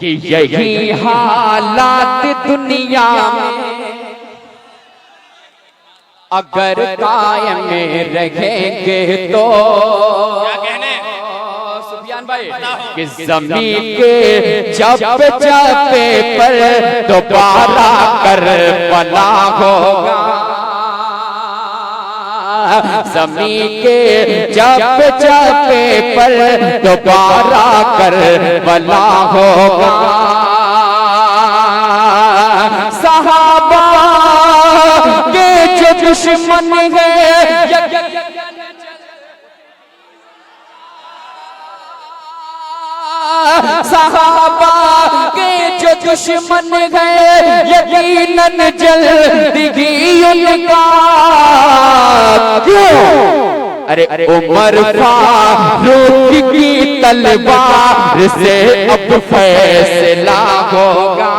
कि यही हालात दुनिया में अगर कायम रहेंगे तो सुफियान भाई कि ज़मीन के चप्पे पर दोबारा करबला होगा। ज़मीन के चप्पे पर दोबारा करबला होगा। सहाबा के जो दुश्मन है सहाबा के जो दुश्मन है यकीनन जल्दी उनका क्यों अरे उमर फारूक की तलवार से अब फैसला होगा।